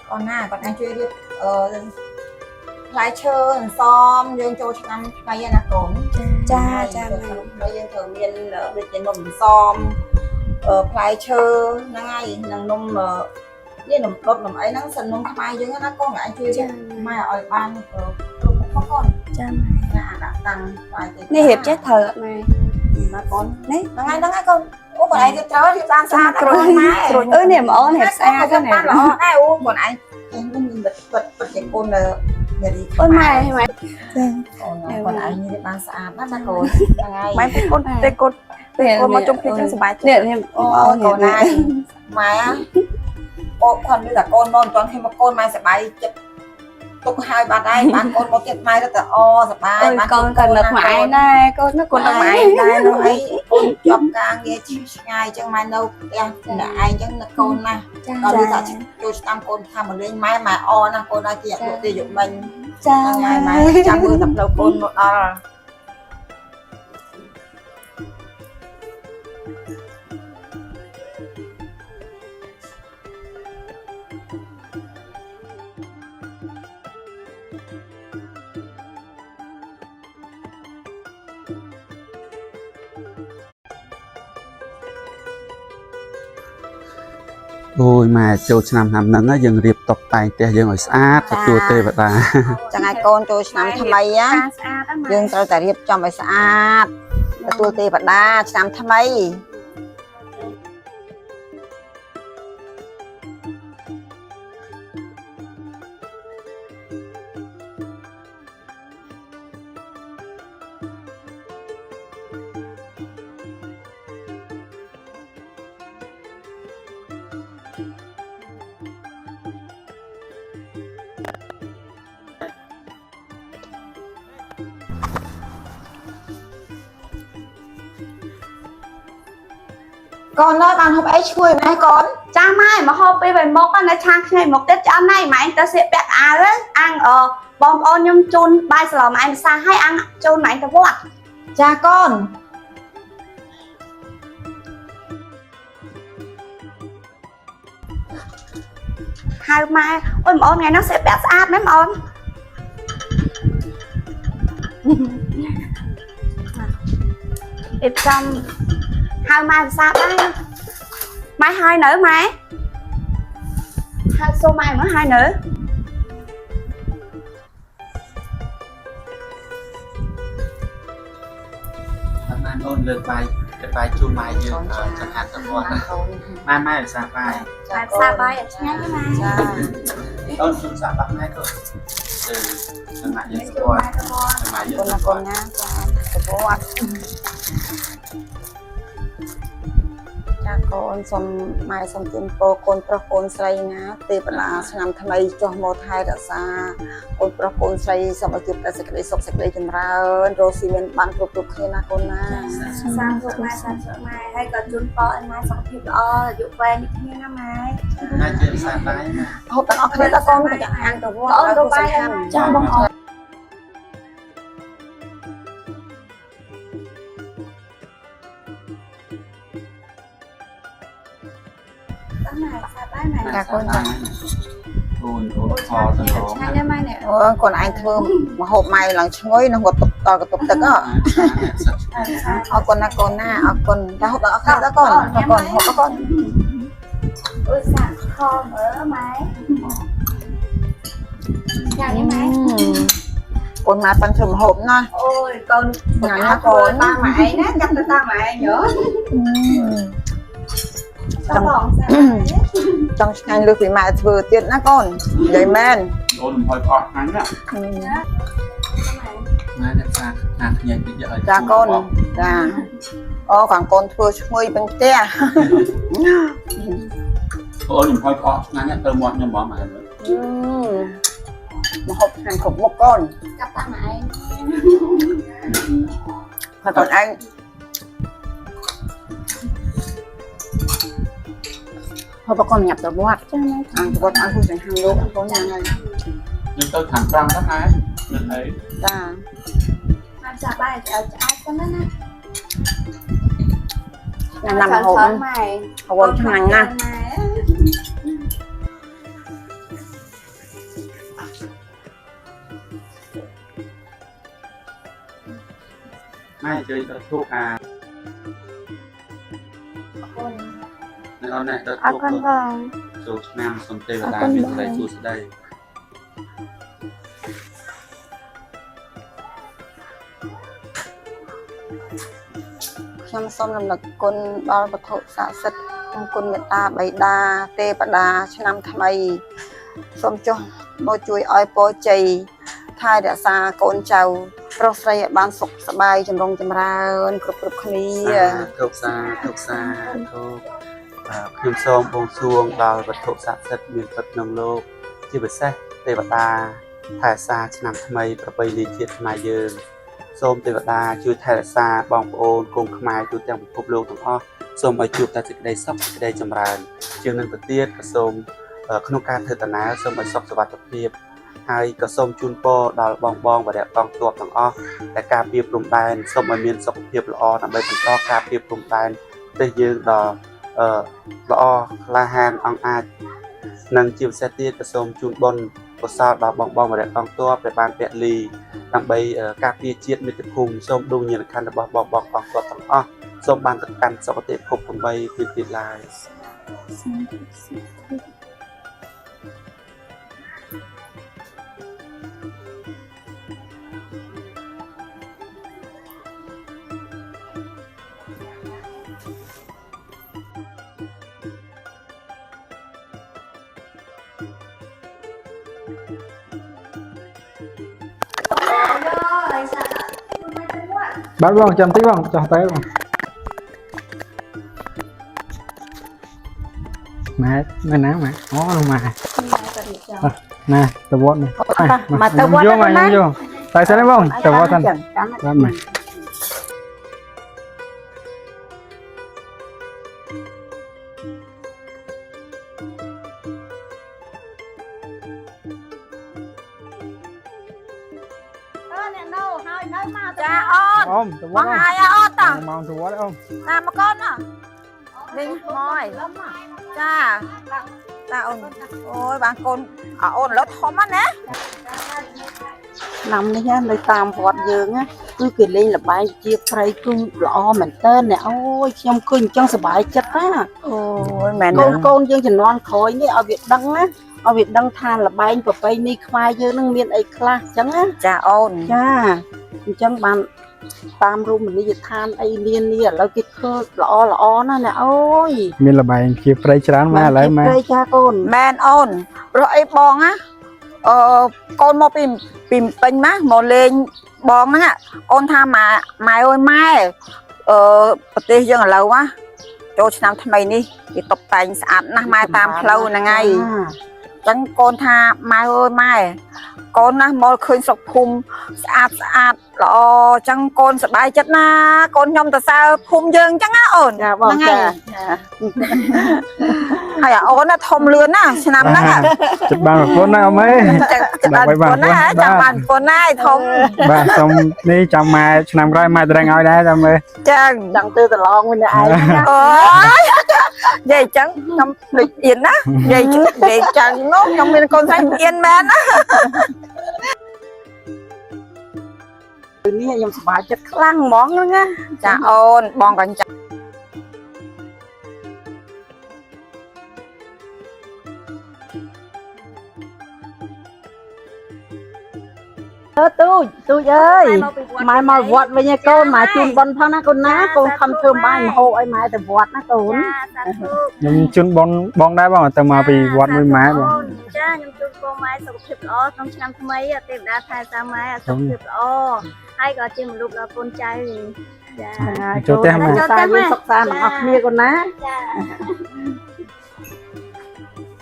còn na còn anh chơi đi lái chơi xóm dương châu năm bây giờ là cồn cha bây giờ thường miền được trên nôm xóm lái chơi ngay năng nôm với nôm đốt nôm ấy năng sân nôm mai dương nó con anh chơi mai ở ban có con cha là đã tăng này hiệp chết thở này mà con đấy nó ngay con ủa bọn anh chớ thì tan xa rồi niềm ơn hiệp xa cái này ai uống bọn anh mình bật cái con là ôi mày hay mày còn anh như ban xa nó là rồi mày con con mà chung khi cho sờ bài niệm niệm còn này mày á con như là con non toàn thêm một con mày sẽ bay tục hai bạn đây bạn con một chiếc mai rất là sập bài con cần lực mãi này con nó còn lực mãi đây nó ấy con chọc càng nghe chi ngày chẳng mai đâu em là ai chẳng là con mà còn bây giờ tôi năm con tham một lên mai mà nè con đã chịu được tiêu dụng mình ngày mai chẳng bữa tập đầu con một ôi mà châu năm năm nắng á dừng riệp tập tài tè dừng ở xa chùa tê vậy ta chẳng ai con tôi năm tham mấy á dừng tôi tại riệp trong bài xa chùa tê vậy ta năm tham mấy con nói bạn học ấy chui mai con cha mai mà hôm bây về mốc nó trang này một tết cho này mà anh ta sẽ bẹt đấy ăn bom ôn nhung chôn bài sờ mà anh xa hay ăn chôn mà anh ta vót cha con hai mai ôi mà ôn ngày nó sẽ bẹt áp đấy mà ôn ít trong hai mai sao đấy mai hai nữa mai hai số mai nữa hai nữa mai ôn lượt bài cái bài chun mai như chẳng hạn tập con mai ở xa bài xa bài ở ngay cái mai ôn chun xa bắt mai thôi từ chẳng hạn như con mai như con nha cha con xong mai xong tiền po con pro con say ná tê bala năm tham ấy cho một hai đã xa con pro con say xong rồi chụp ta sẽ lấy sọc sẽ lấy chấm ra rồi xi men ban cục khi na con na sang mai hay còn chun po anh mai xong thì dụ về như thế nào mai mai chuyện xa bài hộp tao khi ta con phải ăn từ vô đồ bay cho bông ổ cha con ôn kho tao nó còn anh thơm mà hộp mày là ngồi nó gọt tục á con na con ta hộp đó khác đó con hộp đó con ôi sẵn kho mỡ máy chào đi máy con mà tăng thơm hộp nè ôi con nhà con ta mày nè chắc ta mày nhớ trong ngày lượt thì mà vừa tiện na con vậy men ôn hồi cọt ngắn á mai đẹp xa nhảy bây giờ cha con là khoảng con thưa nuôi bên te ôn hồi cọt ngắn á tơ mọt nhưng bỏ mà một hộp hàng khủng một con cặp ta mày và còn anh thôi bà con nhập từ bố ăn con ăn thôi phải hàng luôn con nhà này nhưng tôi thẳng răng các ai mình thấy ta ăn chả bài thì ở ai con đó nè nằm hộp mày hộp trong ngành nha ម៉ែជួយដុតធូបអានៅអនណាដុត អរ ធូប គុណបង ចូលឆ្នាំសុំទេវតាមានសេរីសួស្តី ខ្ញុំសូមរំលឹកគុណដល់វត្ថុស័ក្តិសិទ្ធិនិងគុណមេត្តាបិតាទេវតាឆ្នាំថ្មីសូមចុះមកជួយឲ្យពរជ័យថែរក្សាកូនចៅប្រុសស្រីឲ្យបានសុខសប្បាយចម្រុងចម្រើនគ្រប់គ្នា ធូបសាធូបសាធូបខ្ញុំសូមបួងសួងដល់វត្ថុស័ក្តិសិទ្ធិមានពិតក្នុងលោកជាពិសេសទេវតាថែរក្សាឆ្នាំថ្មីប្រពៃណីជាតិខ្មែរយើងសូមទេវតាជួយថែរក្សាបងប្អូនកូនខ្មែរទូទាំងពិភពលោកទាំងអស់សូមឲ្យជួបតែសេចក្តីសុខសេចក្តីចម្រើនជាងនឹងទៅទៀតក៏សូមក្នុងការធ្វើដំណើរសូមឲ្យសុខសុវត្ថិភាពហើយក៏សូមជូនពរដល់បងវរៈកងទ័ពទាំងអស់ដែលការពារព្រំដែនសូមឲ្យមានសុខភាពល្អដើម្បីបន្តការពារព្រំដែនប្រទេសយើងដល់ល្អក្លាហានអង្អាចនិងជាពិសេសទៀតក៏សូមជូនបុណ្យកុសលដល់បងវរៈកងទ័ពដែលបានពលីដើម្បីការពារជាតិមាតុភូមិសូមដួងញាណខណ្ឌរបស់បងកងទ័ពទាំងអស់សូមបានទៅកាន់សុគតិភព8ទៀតឡើយ Bắt vòng chầm tí vòng cho tới vòng mẹ mẹ nắng mẹ ó luôn mà nè tao vót này mà tao vót vô mà vô tại sao đấy vòng tao vót thân vót mày cha ôn ôm tao mà vót hai ôn tao mong tao vót đấy không làm mà con à mình mồi cha ta ôn ôi bạn con ở ôn lớp thom á nè ឆ្នាំនេះនៅតាមវត្តយើងគឺគេលេងល្បែងជាប្រៃគឺល្អមែនតើអ្នកអូយខ្ញុំឃើញអញ្ចឹងសប្បាយចិត្តណាអូយមែនកូនយើងជំនាន់ក្រោយនេះឲ្យវាដឹងណាឲ្យវាដឹងថាល្បែងប្រពៃណីខ្មែរយើងនឹងមានអីខ្លះអញ្ចឹងណាចាអូនចាអញ្ចឹងបានតាមរមណីយដ្ឋានអីនានាឥឡូវគេធ្វើល្អណាអ្នកអូយ miền là bài kia prey chán mà lại mà ព្រៃចាកូនមែនអូនព្រោះអីបងណាកូនមកពីពេញមកមកលេងបងហ្នឹងកូនថាម៉ែអើយម៉ែប្រទេសយើងឥឡូវណាចូលឆ្នាំថ្មីនេះគេតុបតែងស្អាតណាស់ម៉ែតាមផ្លូវហ្នឹងហើយអញ្ចឹងកូនថាម៉ែអើយម៉ែកូនណាមកឃើញស្រុកភូមិស្អាតល្អអញ្ចឹងកូនសប្បាយចិត្តណាកូនខ្ញុំទៅសើភូមិយើងអញ្ចឹងណាអូនហ្នឹងហើយហើយអូនណាធំលឿនណាឆ្នាំហ្នឹង chụp bàn một con nào mấy ចាំបានប៉ុណ្ណាចាំបានប៉ុណ្ណាធំ bạn xong đi trong mai năm rồi mai tôi đang ngồi đây rồi mày ចឹងដឹងទៅប្រឡងវិញឯងអូយនិយាយចឹងខ្ញុំភ្លេចអៀនណានិយាយចឹងនោះខ្ញុំមានកូនស្រីអៀនមែនណានេះខ្ញុំសប្បាយចិត្តខ្លាំងហ្មងហ្នឹងណាចាអូនបងក៏ចាទូចអើយម៉ែមកវត្តវិញឯកូនម៉ែជូនប៉ុនផងណាកូនណាកូនខំធ្វើបាយមហូបឲ្យម៉ែទៅវត្តណាកូន nhưng chun bon đá bao tao mà bị vọt với má rồi ចាខ្ញុំជួបកូនម៉ែសុខភាពល្អក្នុងឆ្នាំថ្មីទេវតាថែសាម៉ែសុខភាពល្អហើយក៏ជាមនុស្សដល់កូនចៅចា ចូលតែម៉ែ សាយើងសុខសាន្តទាំងអស់គ្នាកូនណា ចា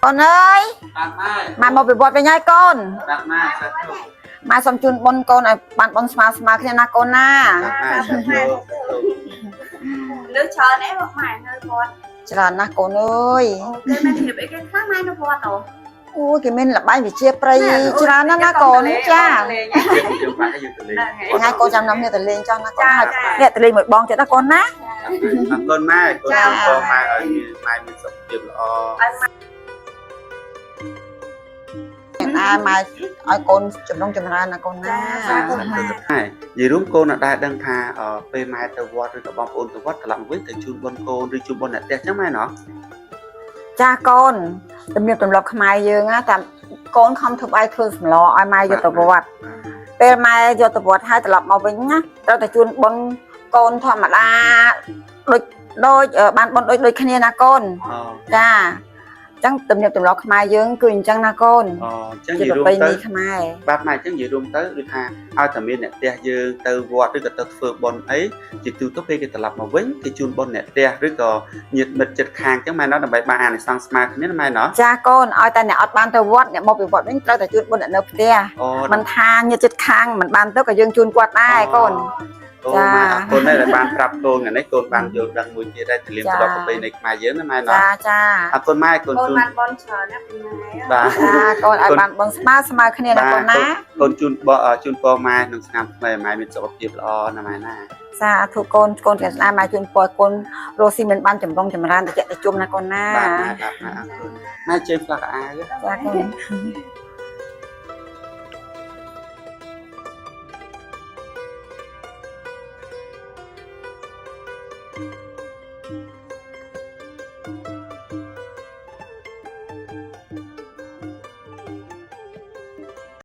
កូនអើយ ដាក់ម៉ែ ម៉ែមកពីវត្តវិញហើយកូន ដាក់ម៉ែសាធុ ម៉ែសូមជូនបុណ្យកូនឲ្យបានបុណ្យស្មើគ្នាណាកូនណា ដាក់ម៉ែសាធុ លឺច្រើនអីមកម៉ែនៅវត្ត ច្រើនណាស់កូនអើយ គេមានភាពអីគេខ្លះម៉ែនៅវត្តអូ អូយគេមានលបាយវិជាប្រៃច្រើនណាស់ណាកូនចា យើងបាក់យើងទៅលេង ថ្ងៃកូនចាំនាំគ្នាទៅលេងចោះណាកូនហើយអ្នកទៅលេងមួយបងទៀតណាកូនណា អរគុណម៉ែកូនបងម៉ែឲ្យម៉ែមានសុខភាពល្អ ណ ណាម៉ែឲ្យកូនចំណងចម្រើនណាកូនណា សាធុហើយនិយាយរួមកូនអត់ដែរដឹងថាពេលម៉ែទៅវត្តឬក៏បងប្អូនទៅវត្តត្រឡប់មកវិញទៅជូនបុណ្យកូនឬជូនបុណ្យអ្នកផ្ទះចឹងម៉ែណោះ ចាកូនទំនៀមទម្លាប់ខ្មែរយើងណាតាកូនខំធ្វើបាយធ្វើសម្លឲ្យម៉ែយកទៅវត្តពេលម៉ែយកទៅវត្តហើយត្រឡប់មកវិញណាត្រូវតែជូនបុណ្យកូនធម្មតាដូចបានបុណ្យដូចគ្នាណាកូនចាអញ្ចឹងទំនៀមទម្លាប់ខ្មែរយើងគឺអញ្ចឹងណាកូន អញ្ចឹង ជា និយាយ ប្រ រួម ពៃ ទៅ ណីខ្មែរ បាទម៉ែអញ្ចឹងនិយាយរួមទៅគឺថាឲ្យតែមានអ្នកផ្ទះយើងទៅវត្តឬក៏ទៅធ្វើបុណ្យអីជាទូទៅពេលគេត្រឡប់មកវិញគេជូនបុណ្យអ្នកផ្ទះឬក៏ញាតិមិត្តជិតខាងអញ្ចឹងម៉ែណោះដើម្បីបានអានិសង្សស្មើគ្នាណាម៉ែណោះ ចាកូនឲ្យតែអ្នកអត់បានទៅវត្តអ្នកមកពីវត្តវិញត្រូវតែជូនបុណ្យអ្នកនៅផ្ទះ អូ មិនថាញាតិជិតខាងមិនបានទៅក៏យើងជូនគាត់ដែរកូន អូម៉ែអរគុណដែលបានប្រាប់កូននេះកូនបានយល់ដឹងមួយទៀតដែរទលាមទម្លាប់ប្រពៃណីខ្មែរយើងណាម៉ែណោះ ចា អរគុណម៉ែកូន កូន ជូន បានបនច្រើនណាស់ពីម៉ែ បាទ ចាកូនឲ្យបានបងស្មើគ្នាណាកូនណា កូនជូនជូនពរម៉ែក្នុងឆ្នាំថ្មីម៉ែមានសុខភាពល្អណាម៉ែណា សាធុកូនកូនទាំងស្ដាយម៉ែជូនពរកូនរស់ស៊ីមិនបានចម្រុងចម្រើនតិចតិចជុំណាកូនណា បាទម៉ែបាទម៉ែអរគុណម៉ែជើងផ្លាក់អាវ ចាកូន